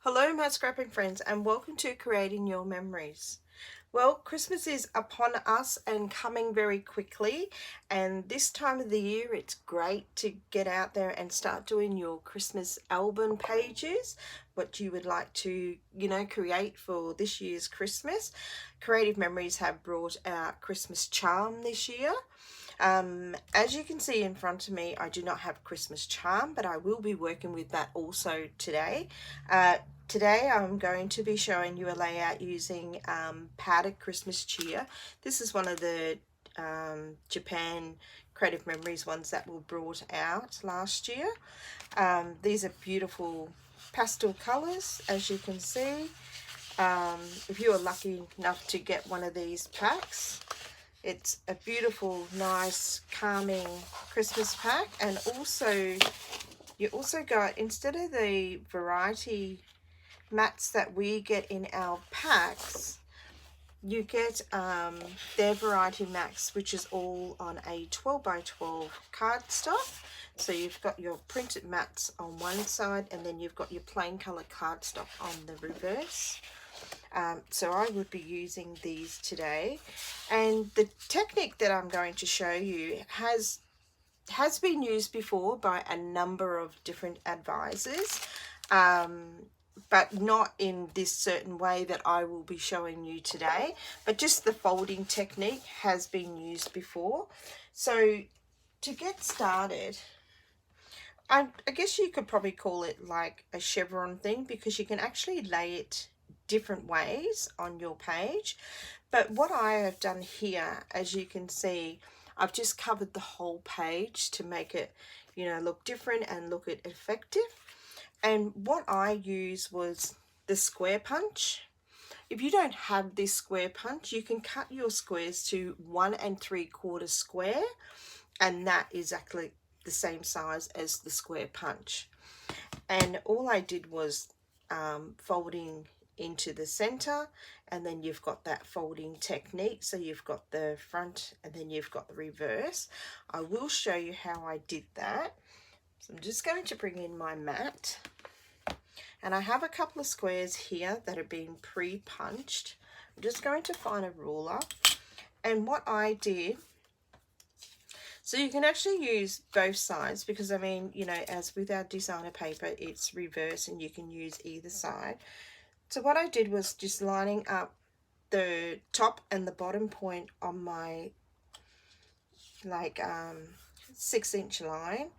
Hello my scrapping friends and welcome to Creating Your Memories. Well, Christmas is upon us and coming very quickly, and this time of the year it's great to get out there and start doing your Christmas album pages, what you would like to, create for this year's Christmas. Creative Memories have brought out Christmas charm this year. As you can see in front of me, I do not have Christmas charm, but I will be working with that also today. Today I'm going to be showing you a layout using powdered Christmas cheer. This is one of the Japan Creative Memories ones that were brought out last year. These are beautiful pastel colours, as you can see. If you are lucky enough to get one of these packs, it's a beautiful, nice, calming Christmas pack. And also, you also got, instead of the variety mats that we get in our packs, you get their variety mats, which is all on a 12 by 12 cardstock. So you've got your printed mats on one side, and then you've got your plain color cardstock on the reverse. So I would be using these today, and the technique that I'm going to show you has been used before by a number of different advisors, but not in this certain way that I will be showing you today, but just the folding technique has been used before. So to get started, I guess you could probably call it like a chevron thing, because you can actually lay it different ways on your page. But what I have done here, as you can see, I've just covered the whole page to make it, look different and look effective. And what I used was the square punch. If you don't have this square punch, you can cut your squares to 1 3/4 square, and that is exactly the same size as the square punch. And all I did was folding into the center, and then you've got that folding technique. So you've got the front and then you've got the reverse. I will show you how I did that. So I'm just going to bring in my mat, and I have a couple of squares here that are being pre-punched. I'm just going to find a ruler, and what I did, so you can actually use both sides, because I mean, as with our designer paper, it's reverse and you can use either side. So what I did was just lining up the top and the bottom point on my 6-inch line,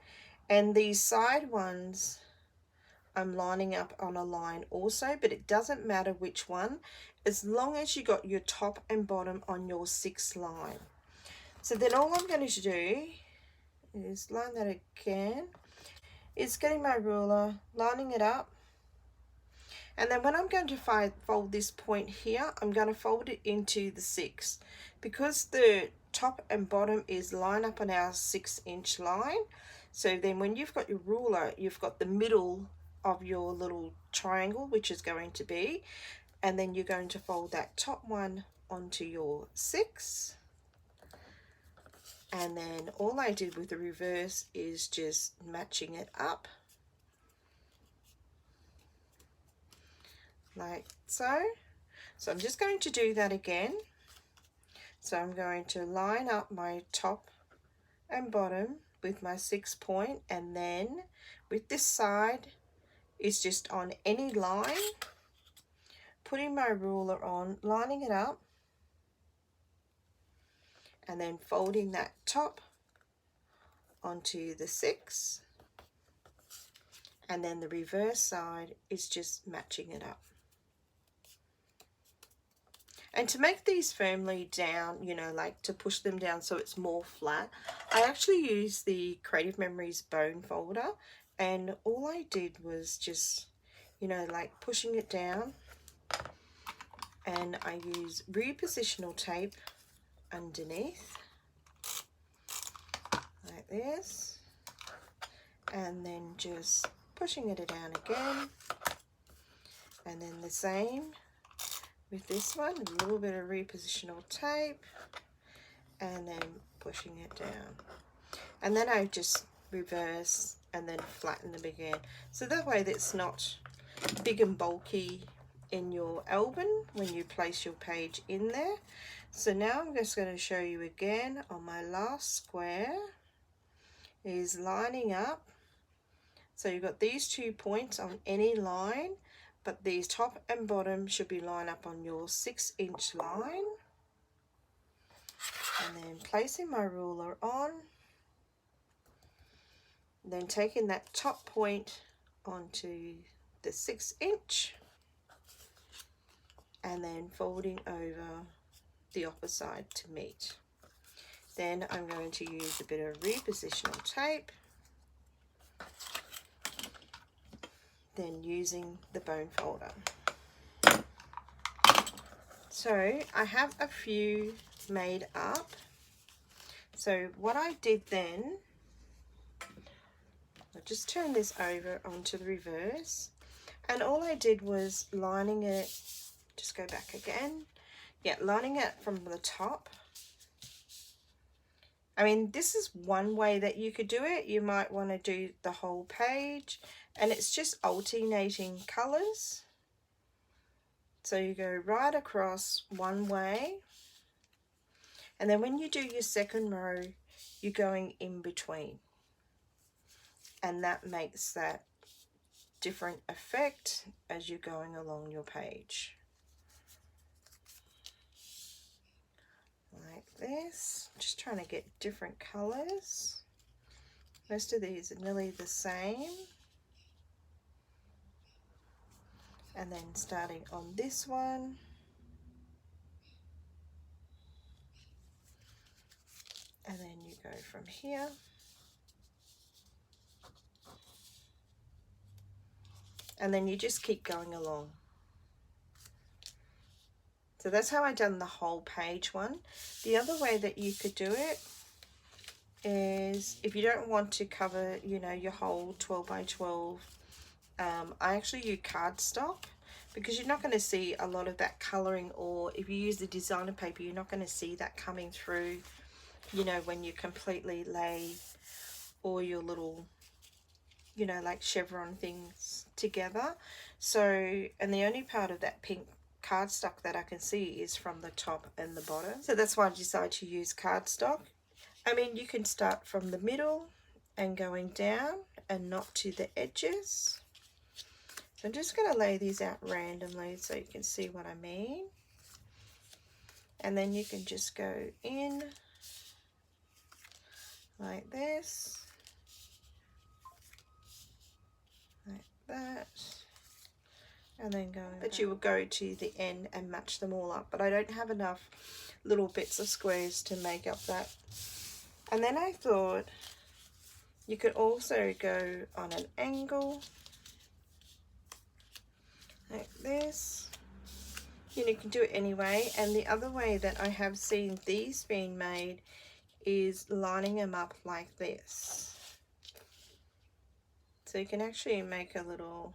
and these side ones I'm lining up on a line also, but it doesn't matter which one, as long as you got your top and bottom on your 6th line. So then all I'm going to do is line that again, is getting my ruler, lining it up. And then when I'm going to fold this point here, I'm going to fold it into the 6, because the top and bottom is line up on our 6-inch line. So then when you've got your ruler, you've got the middle of your little triangle, which is going to be, and then you're going to fold that top one onto your 6. And then all I did with the reverse is just matching it up, like so. So I'm just going to do that again. So I'm going to line up my top and bottom with my 6 point, and then with this side, it's just on any line, putting my ruler on, lining it up, and then folding that top onto the 6, and then the reverse side is just matching it up. And to make these firmly down, like to push them down so it's more flat, I actually use the Creative Memories bone folder, and all I did was just, like pushing it down, and I use repositional tape underneath, like this, and then just pushing it down again, and then the same with this one, a little bit of repositional tape, and then pushing it down, and then I just reverse and then flatten them again, so that way that's not big and bulky in your album when you place your page in there. So now I'm just going to show you again on my last square is lining up. So you've got these 2 points on any line, but these top and bottom should be lined up on your 6-inch line. And then placing my ruler on, then taking that top point onto the 6-inch and then folding over the opposite side to meet. Then I'm going to use a bit of repositional tape, then using the bone folder. So I have a few made up. So what I did then, I'll just turn this over onto the reverse, and all I did was lining it, just go back again, yeah, lining it from the top. I mean, this is one way that you could do it. You might want to do the whole page, and it's just alternating colors. So you go right across one way, and then when you do your second row, you're going in between, and that makes that different effect as you're going along your page. Like this, just trying to get different colors. Most of these are nearly the same. And then starting on this one, and then you go from here, and then you just keep going along. So that's how I done the whole page one. The other way that you could do it is, if you don't want to cover, you know, your whole 12 by 12, I actually use cardstock, because you're not going to see a lot of that colouring, or if you use the designer paper, you're not going to see that coming through, you know, when you completely lay all your little, you know, like chevron things together. So, and the only part of that pink cardstock that I can see is from the top and the bottom. So that's why I decided to use cardstock. I mean, you can start from the middle and going down and not to the edges. So I'm just going to lay these out randomly so you can see what I mean. And then you can just go in like this, like that, and then go. But you will go to the end and match them all up, but I don't have enough little bits of squares to make up that. And then I thought you could also go on an angle like this. You know, you can do it anyway. And the other way that I have seen these being made is lining them up like this. So you can actually make a little,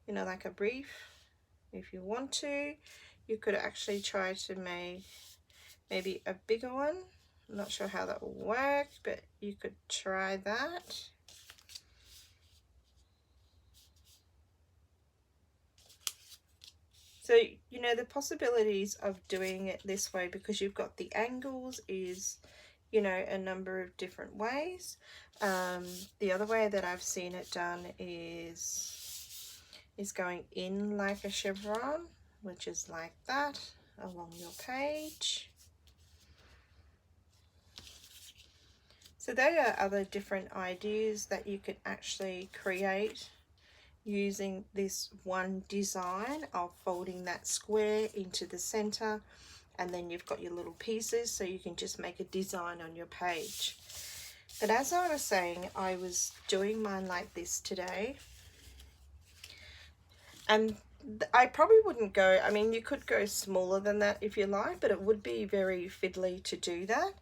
you know, like a brief. If you want to, you could actually try to make maybe a bigger one. I'm not sure how that will work, but you could try that. So, you know, the possibilities of doing it this way, because you've got the angles, is, you know, a number of different ways. The other way that I've seen it done is going in like a chevron, which is like that along your page. So there are other different ideas that you could actually create using this one design of folding that square into the center, and then you've got your little pieces, so you can just make a design on your page. But as I was saying, I was doing mine like this today, and I probably wouldn't go, I mean, you could go smaller than that if you like, but it would be very fiddly to do that.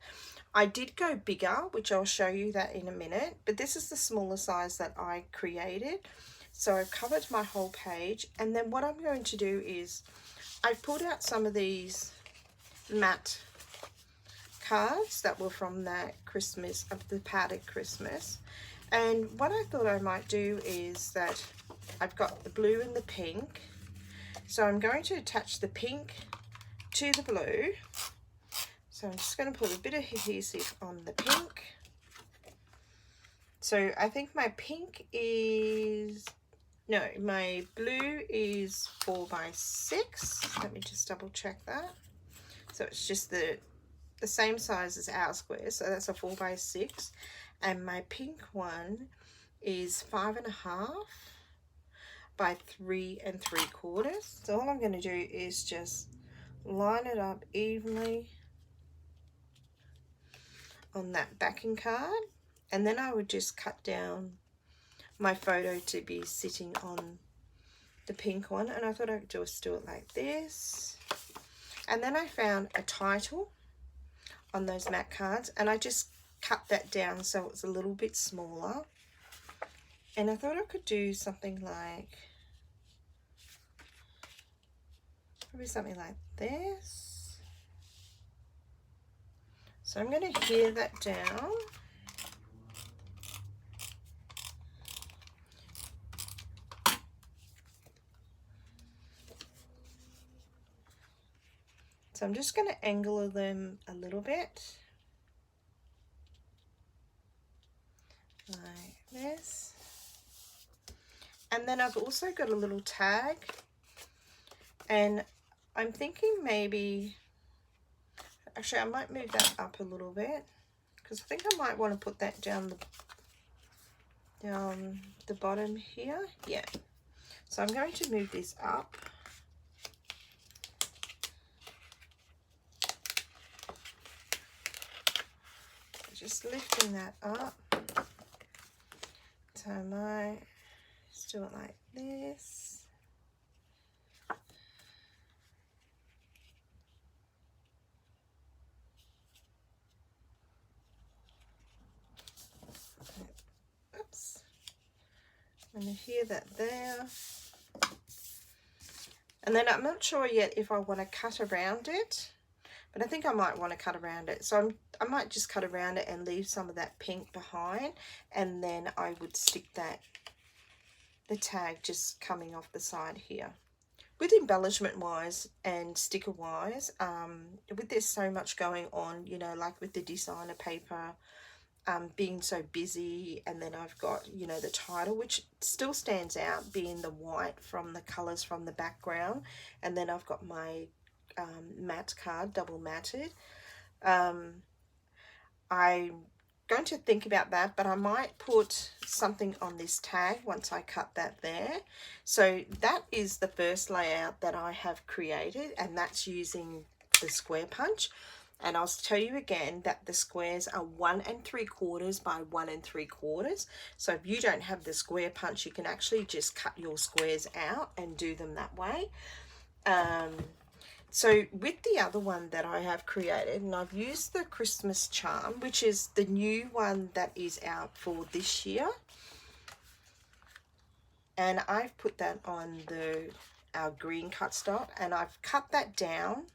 I did go bigger, which I'll show you that in a minute, but this is the smaller size that I created. So I've covered my whole page, and then what I'm going to do is I pulled out some of these matte cards that were from that Christmas, of the patterned Christmas, And what I thought I might do is that I've got the blue and the pink. So I'm going to attach the pink to the blue. So I'm just going to put a bit of adhesive on the pink. So I think my pink is, no, my blue is 4 by 6. Let me just double check that. So it's just the same size as our square, so that's a 4 by 6. And my pink one is 5.5 by 3 3/4. So all I'm going to do is just line it up evenly on that backing card, and then I would just cut down my photo to be sitting on the pink one, and I thought I'd just do it like this. And then I found a title on those matte cards, and I just cut that down so it's a little bit smaller, and I thought I could do something like, probably something like this. So I'm going to hear that down. So I'm just going to angle them a little bit, like this. And then I've also got a little tag, and I'm thinking maybe, actually I might move that up a little bit, because I think I might want to put that down the bottom here. Yeah. So I'm going to move this up. Just lifting that up. So I might just do it like this. Oops. I'm going to hear that there. And then I'm not sure yet if I want to cut around it, but I think I might want to cut around it. So I might just cut around it and leave some of that pink behind, and then I would stick the tag just coming off the side here. With embellishment wise and sticker wise, with there's so much going on, you know, like with the designer paper, being so busy, and then I've got, you know, the title, which still stands out being the white from the colors from the background, and then I've got my matte card, double matted. I'm going to think about that, but I might put something on this tag once I cut that there. So that is the first layout that I have created, and that's using the square punch. And I'll tell you again that the squares are 1 3/4 by 1 3/4. So if you don't have the square punch, you can actually just cut your squares out and do them that way. So with the other one that I have created, and I've used the Christmas charm, which is the new one that is out for this year. And I've put that on our green cardstock, and I've cut that down.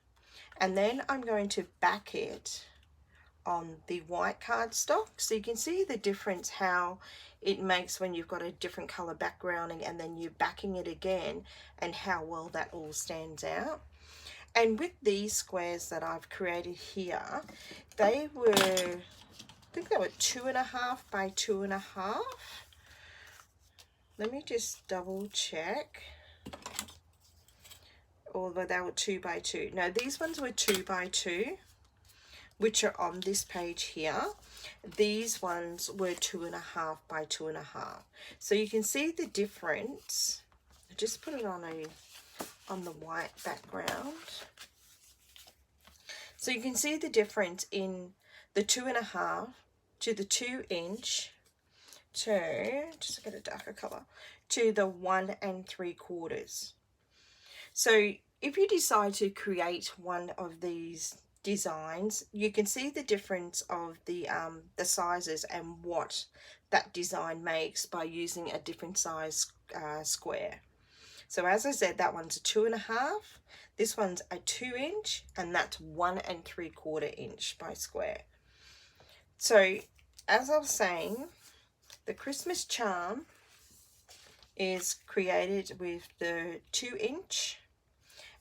And then I'm going to back it on the white cardstock, so you can see the difference how it makes when you've got a different color backgrounding and then you're backing it again, and how well that all stands out. And with these squares that I've created here, they were, I think they were 2.5 by 2.5. Let me just double check. Although they were 2 by 2. No, these ones were 2 by 2, which are on this page here. These ones were 2.5 by 2.5. So you can see the difference. I just put it on the white background. So you can see the difference in the 2.5 to the 2 inch to, just get a darker color, to the 1 3/4. So if you decide to create one of these designs, you can see the difference of the sizes and what that design makes by using a different size square. So as I said, that one's a 2.5, this one's a 2 inch, and that's 1 3/4 inch by square. So as I was saying, The Christmas charm is created with the 2-inch,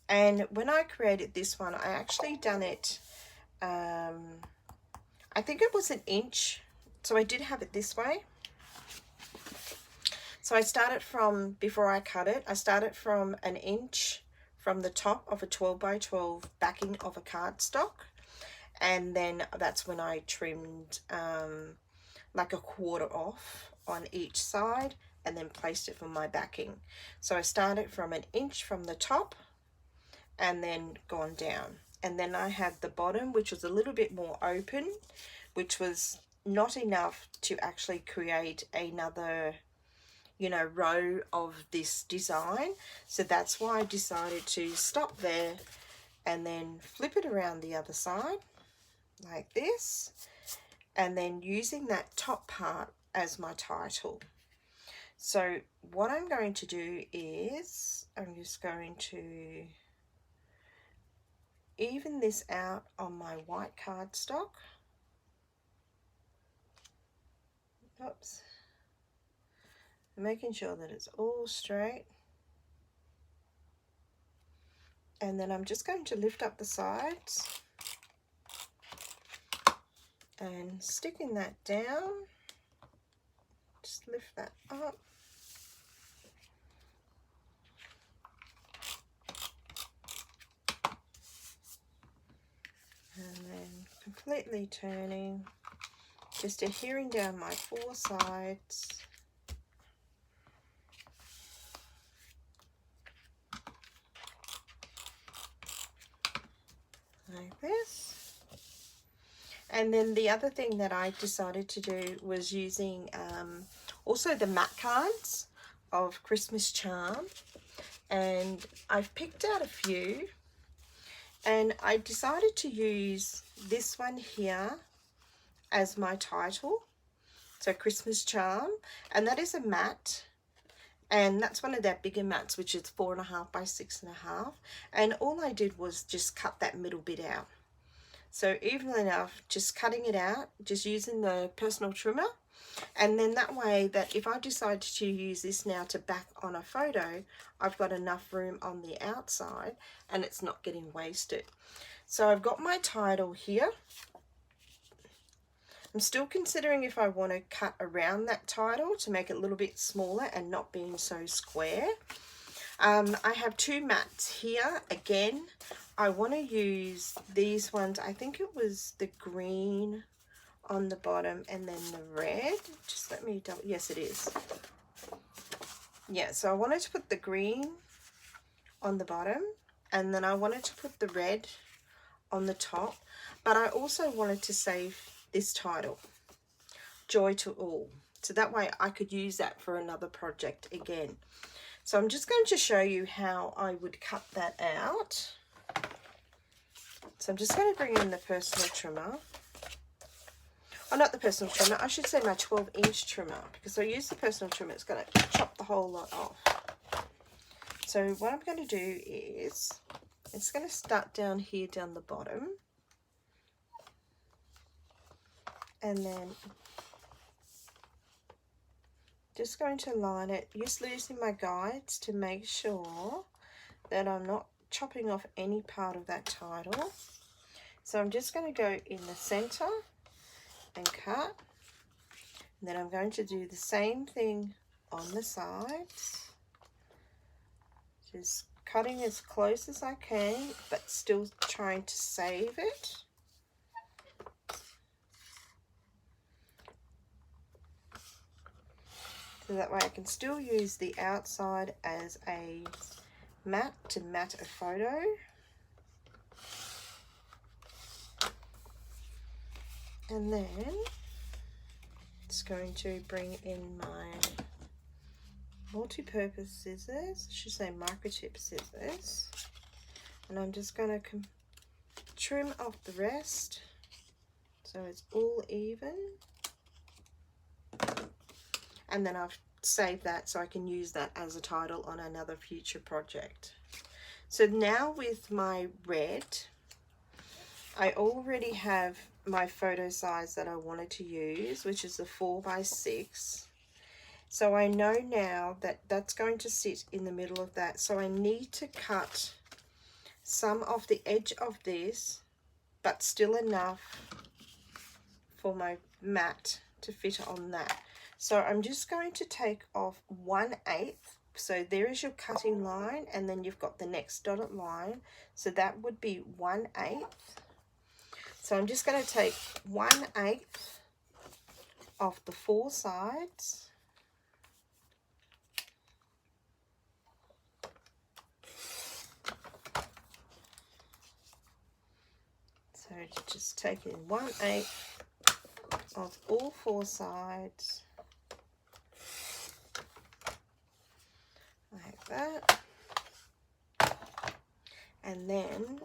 and when I created this one, I actually done it, I think it was 1 inch, so I did have it this way. So I started from, before I cut it, I started from 1 inch from the top of a 12 by 12 backing of a cardstock, and then that's when I trimmed like 1/4 off on each side and then placed it for my backing. So I started from 1 inch from the top and then gone down, and then I had the bottom, which was a little bit more open, which was not enough to actually create another, you know, row of this design. So that's why I decided to stop there and then flip it around the other side like this, and then using that top part as my title. So what I'm going to do is I'm just going to even this out on my white cardstock. Oops. Making sure that it's all straight. And then I'm just going to lift up the sides and sticking that down. Just lift that up. And then completely turning, just adhering down my 4 sides. Like this. And then the other thing that I decided to do was using also the matte cards of Christmas charm, and I've picked out a few, and I decided to use this one here as my title, so Christmas charm, and that is a matte, and that's one of their bigger mats, which is 4.5 by 6.5, and all I did was just cut that middle bit out. So even enough, just cutting it out, just using the personal trimmer, and then that way that if I decide to use this now to back on a photo, I've got enough room on the outside and it's not getting wasted. So I've got my title here. I'm still considering if I want to cut around that title to make it a little bit smaller and not being so square. I have 2 mats here. Again, I want to use these ones. I think it was the green on the bottom and then the red. Just let me double, yes it is. Yeah, so I wanted to put the green on the bottom and then I wanted to put the red on the top, but I also wanted to save this title, Joy to All, so that way I could use that for another project again. So I'm just going to show you how I would cut that out. So I'm just going to bring in the personal trimmer. Oh, not the personal trimmer, I should say my 12-inch trimmer, because I use the personal trimmer, it's going to chop the whole lot off. So what I'm going to do is, it's going to start down here, down the bottom, and then just going to line it, just using my guides to make sure that I'm not chopping off any part of that title. So I'm just going to go in the center and cut, and then I'm going to do the same thing on the sides, just cutting as close as I can but still trying to save it. So that way I can still use the outside as a mat to mat a photo. And then it's going to bring in my multi-purpose scissors, I should say microchip scissors, and I'm just going to trim off the rest so it's all even, and then I've saved that so I can use that as a title on another future project. So now with my red, I already have my photo size that I wanted to use, which is a 4 by 6, So I know now that that's going to sit in the middle of that. So I need to cut some of the edge of this, but still enough for my mat to fit on that. So I'm just going to take off 1/8. So there is your cutting line, and then you've got the next dotted line. So that would be 1/8. So I'm just going to take 1/8 off the 4 sides. So just taking 1/8 of all 4 sides, like that. And then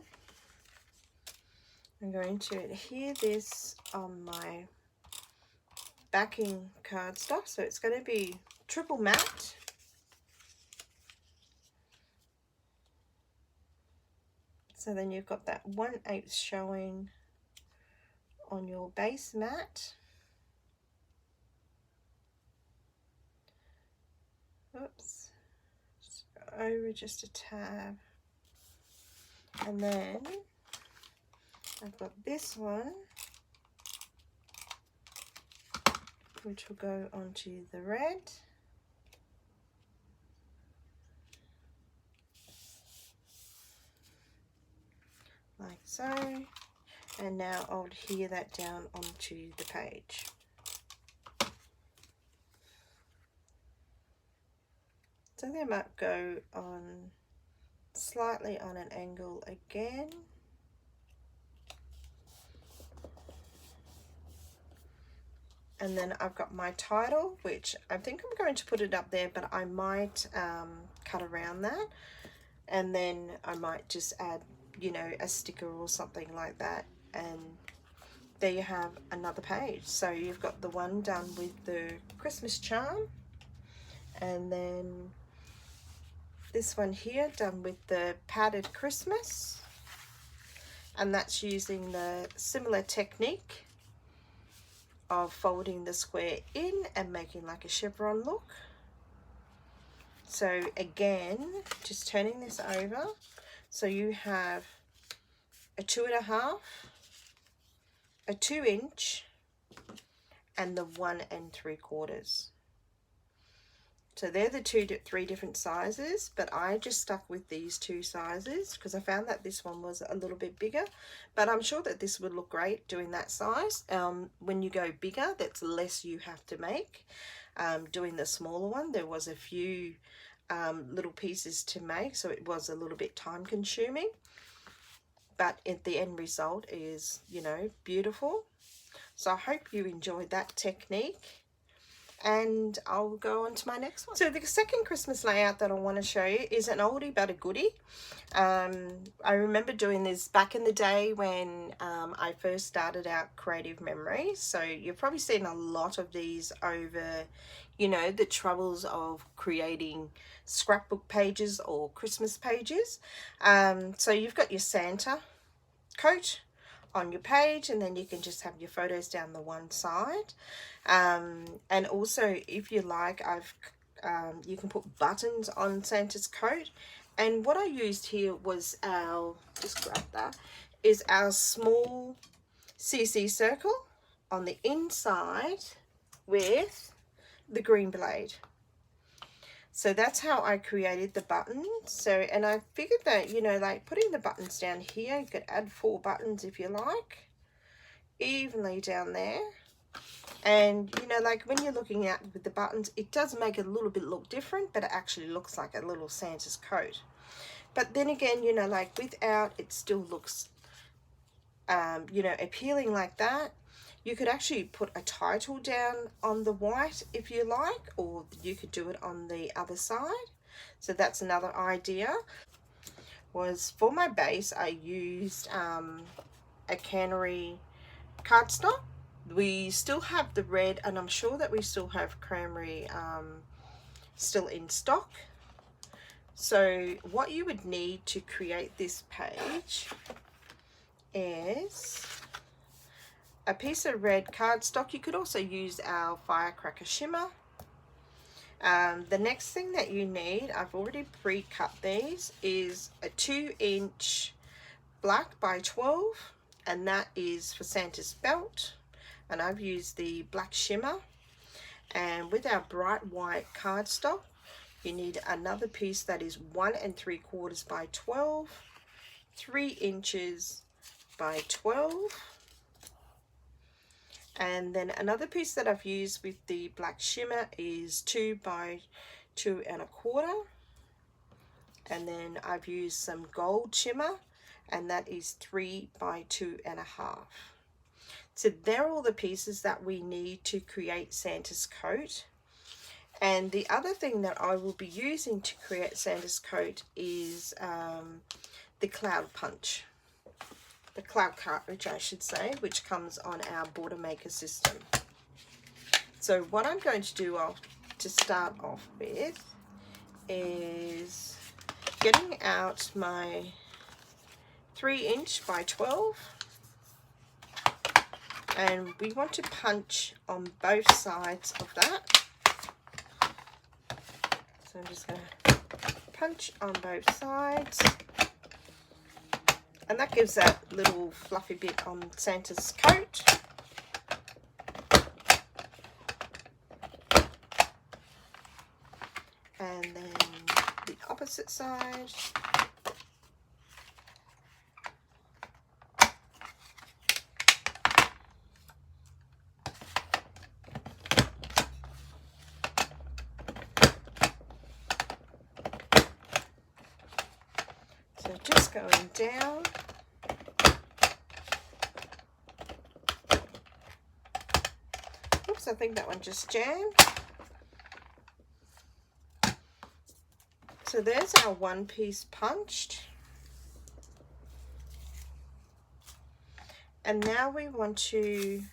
I'm going to adhere this on my backing cardstock. So it's going to be triple matte. So then you've got that 1/8 showing on your base mat. Oops, just go over just a tab. And then I've got this one, which will go onto the red. Like so. And now I'll adhere that down onto the page. So they might go on slightly on an angle again. And then I've got my title, which I think I'm going to put it up there, but I might cut around that. And then I might just add, you know, a sticker or something like that. And there you have another page. So you've got the one done with the Christmas charm. And then this one here done with the padded Christmas. And that's using the similar technique of folding the square in and making like a chevron look. So again, just turning this over, so you have a 2.5, a 2-inch, and the 1 3/4. So they're the 3 different sizes, but I just stuck with these 2 sizes because I found that this one was a little bit bigger, but I'm sure that this would look great doing that size. When you go bigger, that's less you have to make. Doing the smaller one, there was a few little pieces to make, so it was a little bit time consuming, but the end result is, you know, beautiful. So I hope you enjoyed that technique. And I'll go on to my next one. So the second Christmas layout that I want to show you is an oldie but a goodie. I remember doing this back in the day when I first started out Creative Memories. So you've probably seen a lot of these over, you know, the troubles of creating scrapbook pages or Christmas pages. So you've got your Santa coat on your page, and then you can just have your photos down the one side. And also, if you like, you can put buttons on Santa's coat. And what I used here was our, just grab that, is our small CC circle on the inside with the green blade. So that's how I created the buttons. So, and I figured that, you know, like putting the buttons down here, you could add 4 buttons if you like, evenly down there. And, you know, like when you're looking at with the buttons, it does make it a little bit look different, but it actually looks like a little Santa's coat. But then again, you know, like without, it still looks, you know, appealing like that. You could actually put a title down on the white if you like, or you could do it on the other side. So that's another idea. Was for my base, I used a cannery cardstock. We still have the red, and I'm sure that we still have cranberry still in stock. So what you would need to create this page is a piece of red cardstock. You could also use our firecracker shimmer, The next thing that you need, I've already pre-cut these, is a 2-inch black by 12, and that is for Santa's belt, and I've used the black shimmer. And with our bright white cardstock, you need another piece that is 1 3/4 by 12, 3 inches by 12. And then another piece that I've used with the black shimmer is 2 by 2 1/4. And then I've used some gold shimmer, and that is 3 by 2 1/2. So they're all the pieces that we need to create Santa's coat. And the other thing that I will be using to create Santa's coat is the cloud punch. The cloud cartridge, I should say, which comes on our border maker system. So what I'm going to do to start off with is getting out my 3-inch by 12, and we want to punch on both sides of that. So I'm just going to punch on both sides. And that gives that little fluffy bit on Santa's coat. And then the opposite side. So just going down. Oops, I think that one just jammed. So there's our one piece punched. And now we want to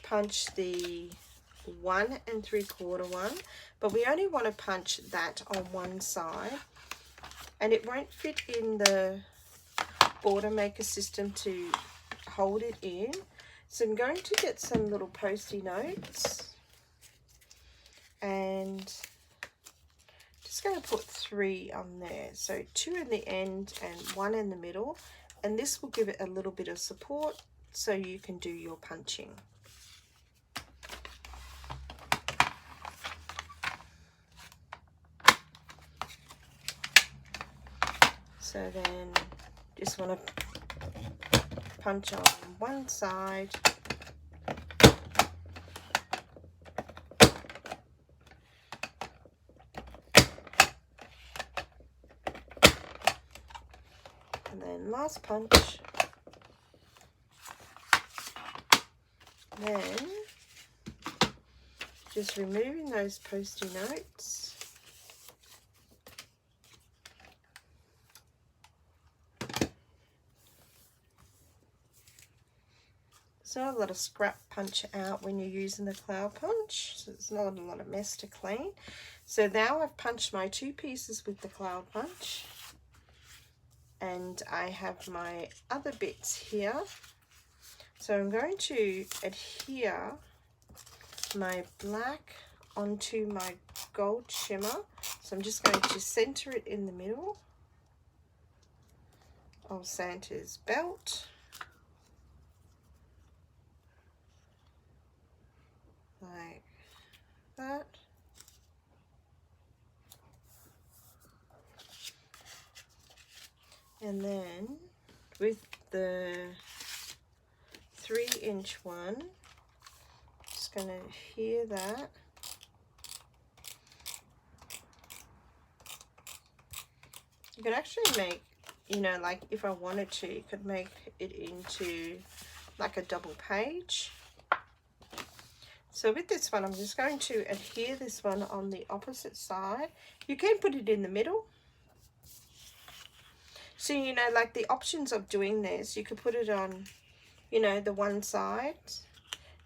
punch the 1 3/4 one, but we only want to punch that on one side, and it won't fit in the border maker system to hold it in. So I'm going to get some little post-it notes, and just going to put 3 on there. So 2 in the end and 1 in the middle, and this will give it a little bit of support so you can do your punching. So then just want to punch on one side, and then last punch, then just removing those post-it notes. It's not a lot of scrap punch out when you're using the cloud punch, so it's not a lot of mess to clean. So now I've punched my 2 pieces with the cloud punch, and I have my other bits here. So I'm going to adhere my black onto my gold shimmer. So I'm just going to center it in the middle of Santa's belt. Like that. And then with the 3-inch one, just going to adhere that. You could actually make, you know, like if I wanted to, you could make it into like a double page. So with this one, I'm just going to adhere this one on the opposite side. You can put it in the middle. So, you know, like the options of doing this, you could put it on, you know, the one side.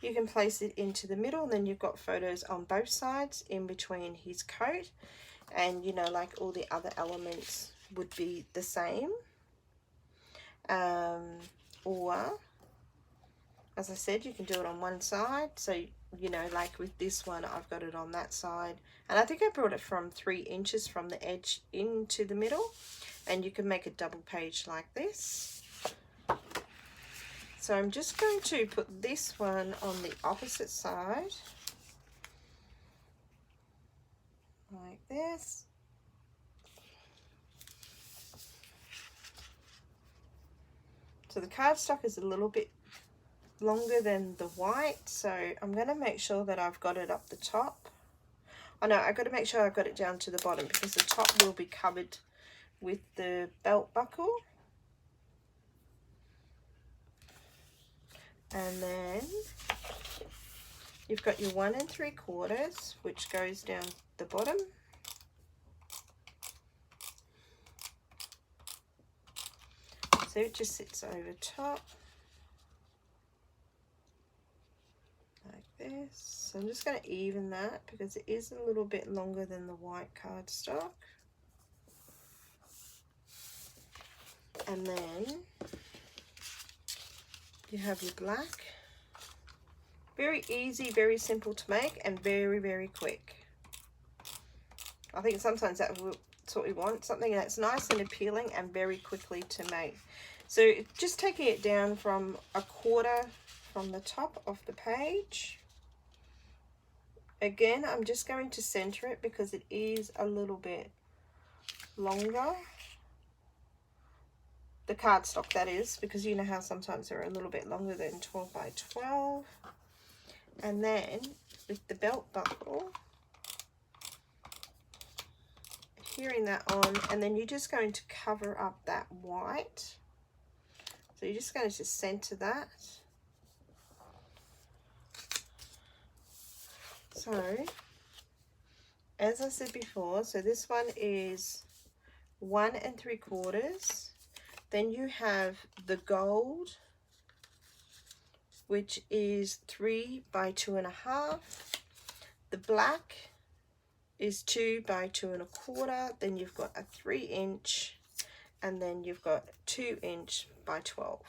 You can place it into the middle, and then you've got photos on both sides in between his coat. And, you know, like all the other elements would be the same. Or, as I said, you can do it on one side. So you know, like with this one, I've got it on that side. And I think I brought it from 3 inches from the edge into the middle. And you can make a double page like this. So I'm just going to put this one on the opposite side. Like this. So the cardstock is a little bit longer than the white, so I'm going to make sure that I've got it up the top. Oh no, I've got to make sure I've got it down to the bottom because the top will be covered with the belt buckle. And then you've got your 1 3/4, which goes down the bottom. So it just sits over top. Like this. So I'm just going to even that because it is a little bit longer than the white cardstock. And then you have your black. Very easy, very simple to make, and very, very quick. I think sometimes that's what we want, something that's nice and appealing and very quickly to make. So just taking it down from 1/4 from the top of the page. Again, I'm just going to center it because it is a little bit longer. The cardstock, that is, because you know how sometimes they're a little bit longer than 12 by 12. And then with the belt buckle, adhering that on, and then you're just going to cover up that white. So you're just going to center that. So, as I said before, so this one is 1 3/4. Then you have the gold, which is 3 by 2 1/2. The black is 2 by 2 1/4. Then you've got a 3 inch, and then you've got 2 inch by 12.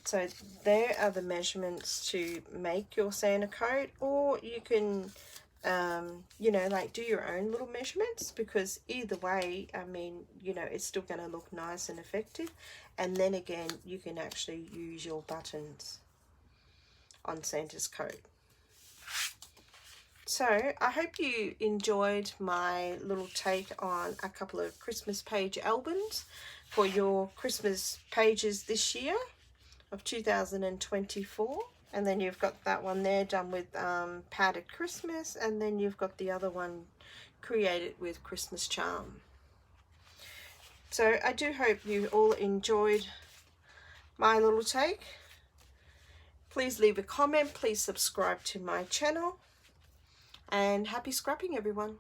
So there are the measurements to make your Santa coat, or you can you know, like do your own little measurements, because either way, I mean, you know, it's still going to look nice and effective. And then again, you can actually use your buttons on Santa's coat. So I hope you enjoyed my little take on a couple of Christmas page albums for your Christmas pages this year of 2024. And then you've got that one there done with Powdered Christmas, and then you've got the other one created with Christmas Charm. So I do hope you all enjoyed my little take. Please leave a comment, please subscribe to my channel, and happy scrapping everyone.